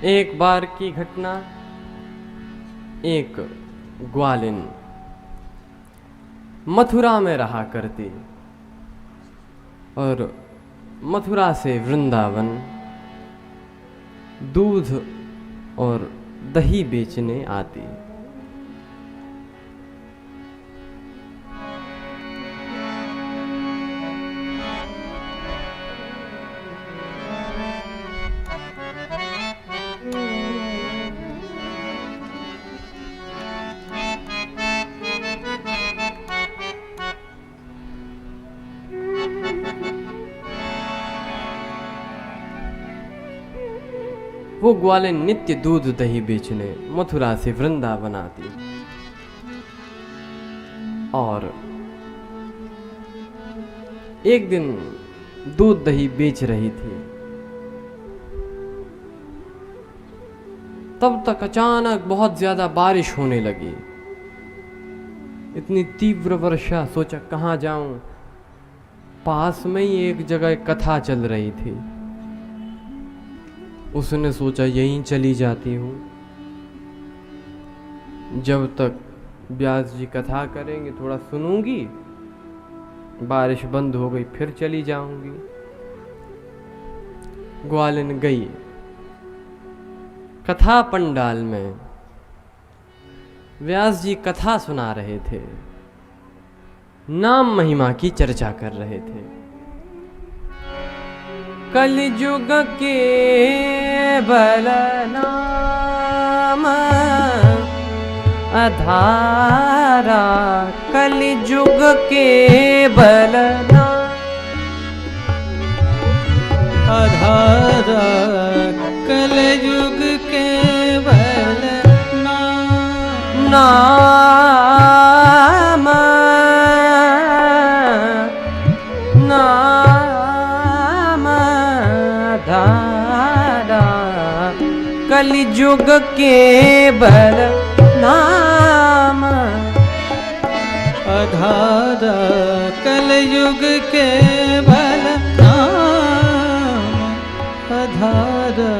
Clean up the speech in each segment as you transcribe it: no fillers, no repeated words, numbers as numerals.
एक बार की घटना। एक ग्वालिन मथुरा में रहा करती और मथुरा से वृंदावन दूध और दही बेचने आती। वो ग्वालिन नित्य दूध दही बेचने मथुरा से वृंदावन आती और एक दिन दूध दही बेच रही थी। तब तक अचानक बहुत ज्यादा बारिश होने लगी। इतनी तीव्र वर्षा, सोचा कहाँ जाऊं। पास में ही एक जगह कथा चल रही थी। उसने सोचा यहीं चली जाती हूँ, जब तक व्यास जी कथा करेंगे थोड़ा सुनूंगी, बारिश बंद हो गई फिर चली जाऊंगी। ग्वालिन गई। कथा पंडाल में व्यास जी कथा सुना रहे थे, नाम महिमा की चर्चा कर रहे थे। कलिजुग के बल नाम अधारा, कलिजुग के बल नाम अधारा, कलिजुग के बल नाम कलिजुग के बल नाम अधारा, कलिजुग के बल नाम अधारा।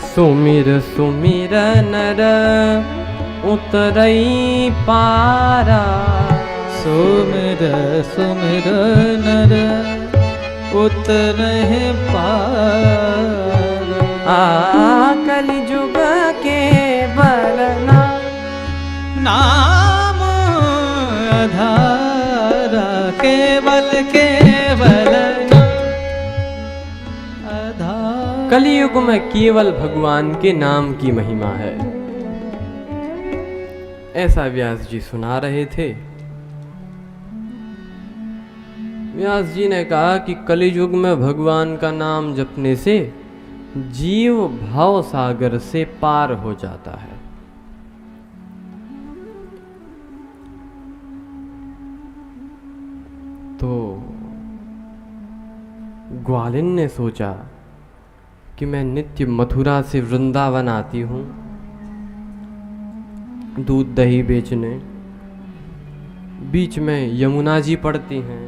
सुमिर सुमिर नर उतरई पारा, सुमिर सुमिर नर उतरहि पारा। कलिजुग के बल नाम अधारा, केवल केवल अधारा। कलियुग में केवल भगवान के नाम की महिमा है, ऐसा व्यास जी सुना रहे थे। व्यास जी ने कहा कि कलियुग में भगवान का नाम जपने से जीव भाव सागर से पार हो जाता है। तो ग्वालिन ने सोचा कि मैं नित्य मथुरा से वृंदावन आती हूँ दूध दही बेचने, बीच में यमुना जी पड़ती हैं,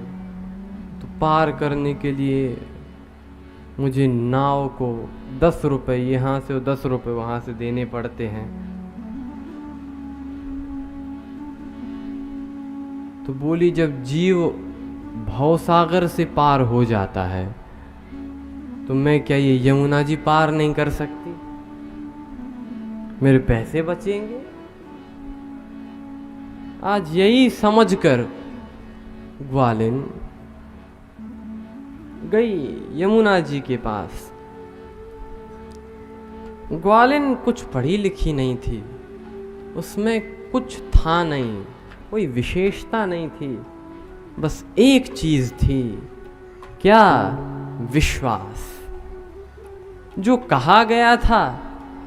तो पार करने के लिए मुझे नाव को 10 रुपए यहाँ से और 10 रुपए वहाँ से देने पड़ते हैं। तो बोली जब जीव भवसागर से पार हो जाता है तो मैं क्या ये यमुना जी पार नहीं कर सकती? मेरे पैसे बचेंगे। आज यही समझकर ग्वालिन गई यमुना जी के पास। ग्वालिन कुछ पढ़ी लिखी नहीं थी, उसमें कुछ था नहीं, कोई विशेषता नहीं थी, बस एक चीज थी, क्या? विश्वास। जो कहा गया था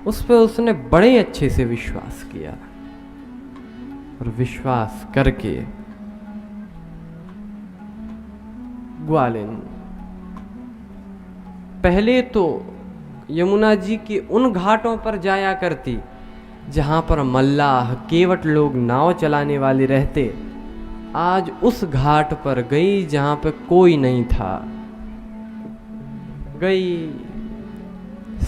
उस पर उसने बड़े अच्छे से विश्वास किया और विश्वास करके ग्वालिन पहले तो यमुना जी के उन घाटों पर जाया करती जहां पर मल्लाह केवट लोग नाव चलाने वाले रहते। आज उस घाट पर गई जहां पर कोई नहीं था। गई,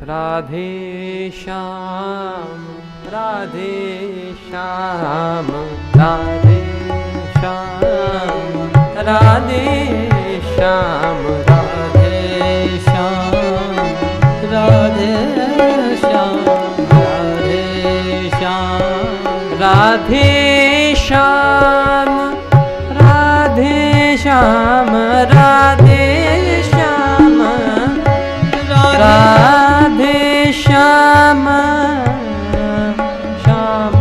राधे श्याम राधे श्याम राधे श्याम राधे श्याम राधे श्याम राधे श्याम राधे श्याम राधे श्याम राधे श्याम राधे श्याम श्याम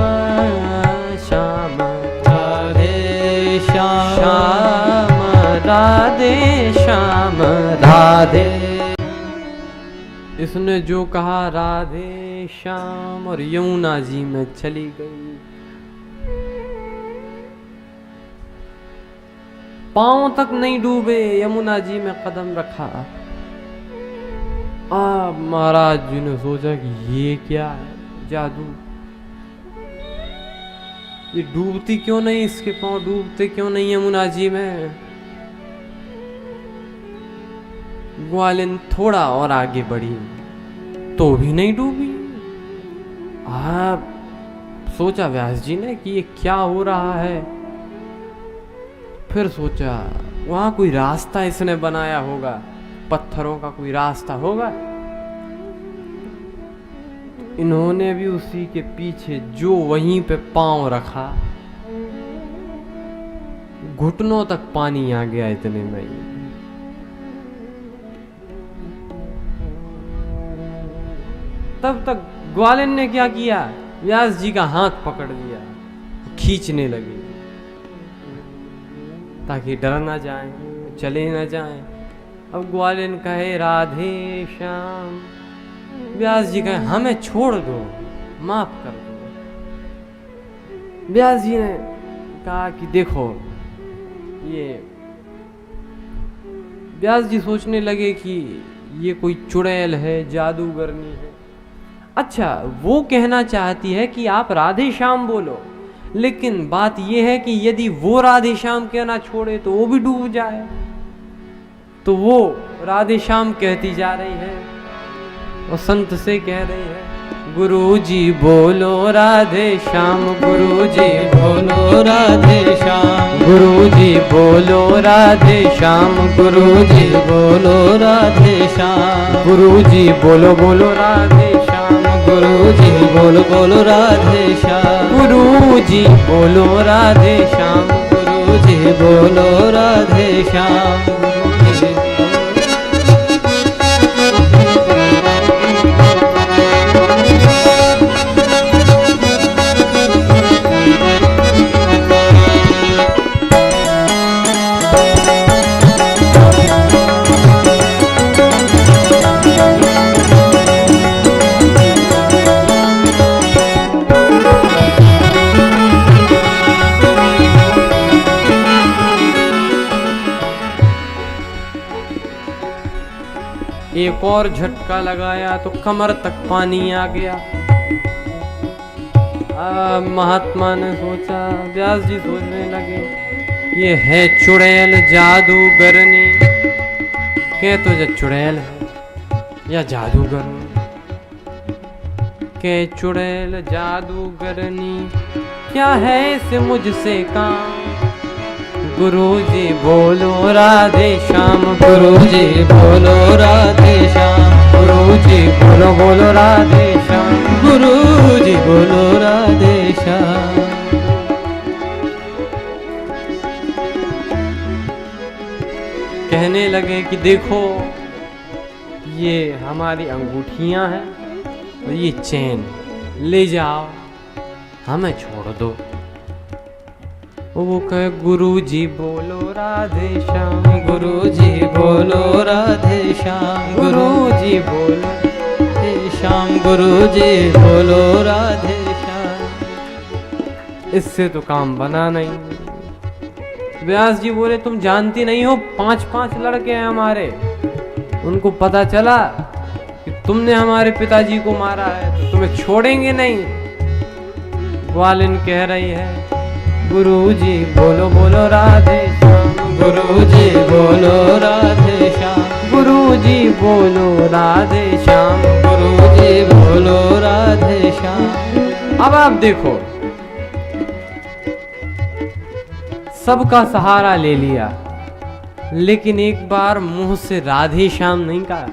श्याम राधे श्याम राधे श्याम राधे। इसने जो कहा राधे श्याम और यमुना जी में चली गई। पांव तक नहीं डूबे, यमुना जी में कदम रखा। अब महाराज जी ने सोचा कि ये क्या है, जादू। ये डूबती क्यों नहीं, इसके पांव डूबते क्यों नहीं यमुना जी में। ग्वालिन थोड़ा और आगे बढ़ी तो भी नहीं डूबी। आप सोचा व्यास जी ने कि ये क्या हो रहा है। फिर सोचा वहां कोई रास्ता इसने बनाया होगा, पत्थरों का कोई रास्ता होगा। इन्होंने भी उसी के पीछे जो वहीं पे पांव रखा, घुटनों तक पानी आ गया इतने में ही। तब तक ग्वालिन ने क्या किया, व्यास जी का हाथ पकड़ लिया, खींचने लगी ताकि डर ना जाए, चले ना जाए। अब ग्वालिन कहे राधे श्याम, व्यास जी कहे हमें छोड़ दो, माफ कर दो। व्यास जी ने कहा कि देखो ये, व्यास जी सोचने लगे कि ये कोई चुड़ैल है, जादूगरनी है। अच्छा, वो कहना चाहती है कि आप राधे श्याम बोलो, लेकिन बात यह है कि यदि वो राधे श्याम कहना छोड़े तो वो भी डूब जाए। तो वो राधे श्याम कहती जा रही है और संत से कह रही है गुरुजी बोलो राधे श्याम, गुरुजी बोलो राधे श्याम, गुरुजी बोलो राधे श्याम, गुरुजी बोलो राधे श्याम, गुरुजी बोलो बोलो राधे श्याम, गुरुजी बोलो बोलो राधे श्याम, गुरुजी बोलो राधे श्याम, गुरुजी बोलो राधे श्याम। एक और झटका लगाया तो कमर तक पानी आ गया। महात्मा ने सोचा, व्यास जी सोचने लगे ये है चुड़ैल जादूगरनी। कह तो जो चुड़ैल है या जादूगरनी, के चुड़ैल जादूगरनी क्या है इसे मुझसे काम। गुरुजी बोलो राधे श्याम, गुरुजी बोलो राधे श्याम, गुरुजी बोलो बोलो राधे श्याम, गुरुजी बोलो राधे श्याम। कहने लगे कि देखो ये हमारी अंगूठियां हैं और ये चैन ले जाओ, हमें छोड़ दो। वो कहे गुरुजी बोलो राधे श्याम, गुरुजी बोलो राधे श्याम, गुरुजी बोलो राधे श्याम, गुरुजी बोलो राधे श्याम। इससे तो काम बना नहीं। व्यास जी बोले तुम जानती नहीं हो 5-5 लड़के हैं हमारे, उनको पता चला कि तुमने हमारे पिताजी को मारा है तो तुम्हें छोड़ेंगे नहीं। ग्वालिन कह रही है गुरुजी बोलो बोलो राधे श्याम, गुरुजी बोलो राधे श्याम, गुरुजी बोलो राधे श्याम, गुरुजी बोलो राधे श्याम। अब आप देखो, सबका सहारा ले लिया, लेकिन एक बार मुंह से राधे श्याम नहीं कहा।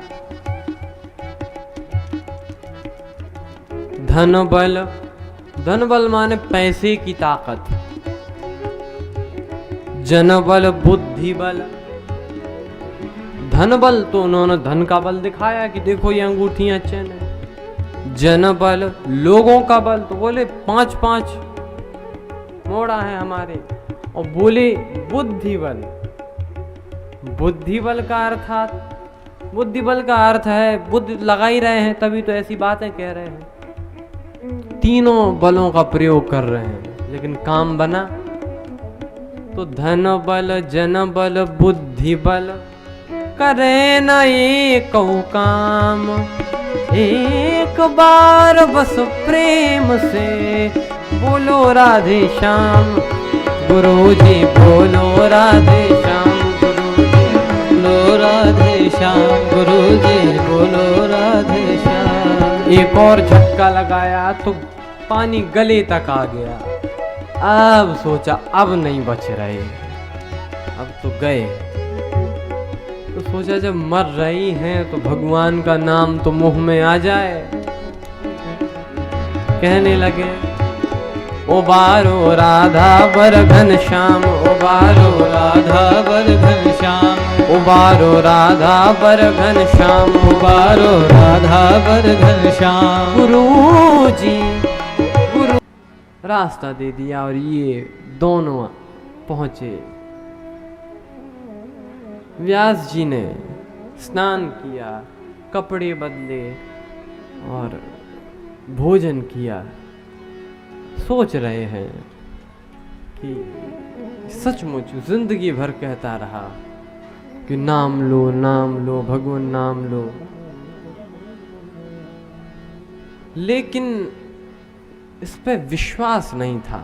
धन बल माने पैसे की ताकत, जन बल बुद्धि बल। धन बल तो उन्होंने धन का बल दिखाया कि देखो ये अंगूठियां चैन है। जन बल लोगों का बल, तो बोले 5-5 मोड़ा है हमारे। और बोले बुद्धि बल, बुद्धि बल का अर्थात, बुद्धि बल का अर्थ है बुद्धि लगा ही रहे हैं तभी तो ऐसी बातें कह रहे हैं। तीनों बलों का प्रयोग कर रहे हैं, लेकिन काम बना। तो धन बल जन बल बुद्धि बल करे न एक काम, एक बार बस प्रेम से बोलो राधे श्याम, गुरुजी बोलो राधे श्याम, गुरुजी बोलो राधे श्याम, गुरुजी बोलो राधे श्याम। एक और झटका लगाया तो पानी गले तक आ गया। अब सोचा अब नहीं बच रहे, अब तो गए। तो सोचा जब मर रही हैं तो भगवान का नाम तो मुंह में आ जाए। कहने लगे ओ बारो राधा बर घन श्याम, ओ बारो राधा बर घन श्याम, ओ बारो राधा बर घन श्याम, ओ बारो राधा बर घन श्याम। गुरुजी गुरु रास्ता दे दिया और ये दोनों पहुंचे। व्यास जी ने स्नान किया, कपड़े बदले और भोजन किया। सोच रहे हैं कि सचमुच जिंदगी भर कहता रहा कि नाम लो नाम लो भगवान नाम लो, लेकिन इस पे विश्वास नहीं था।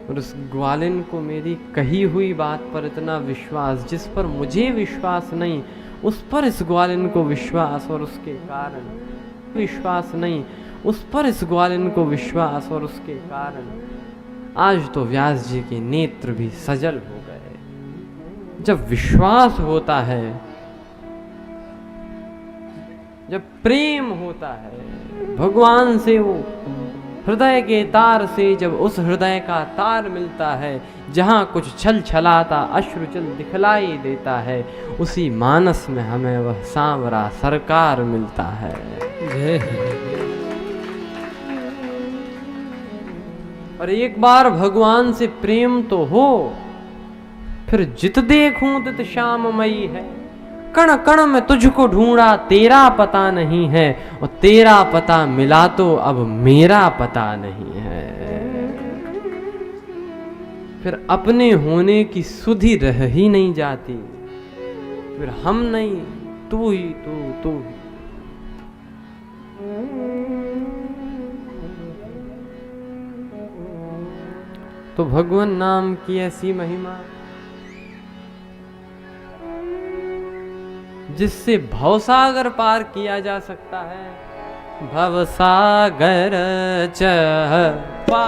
और उस ग्वालिन को मेरी कही हुई बात पर इतना विश्वास, जिस पर मुझे विश्वास नहीं उस पर इस ग्वालिन को विश्वास, और उसके कारण विश्वास नहीं उस पर इस ग्वालिन को विश्वास, और उसके कारण आज तो व्यास जी के नेत्र भी सजल हो गए। जब विश्वास होता है, जब प्रेम होता है भगवान से, वो हृदय के तार से जब उस हृदय का तार मिलता है जहाँ कुछ छल छलाता अश्रुचल दिखलाई देता है, उसी मानस में हमें वह सांवरा सरकार मिलता है। और एक बार भगवान से प्रेम तो हो, फिर जित देखूं तित श्याममयी है। कण कण में तुझको ढूंढा तेरा पता नहीं है, और तेरा पता मिला तो अब मेरा पता नहीं है। फिर अपने होने की सुधि रह ही नहीं जाती, फिर हम नहीं तू ही तू ही। तो भगवान नाम की ऐसी महिमा जिससे भवसागर पार किया जा सकता है। भवसागर चह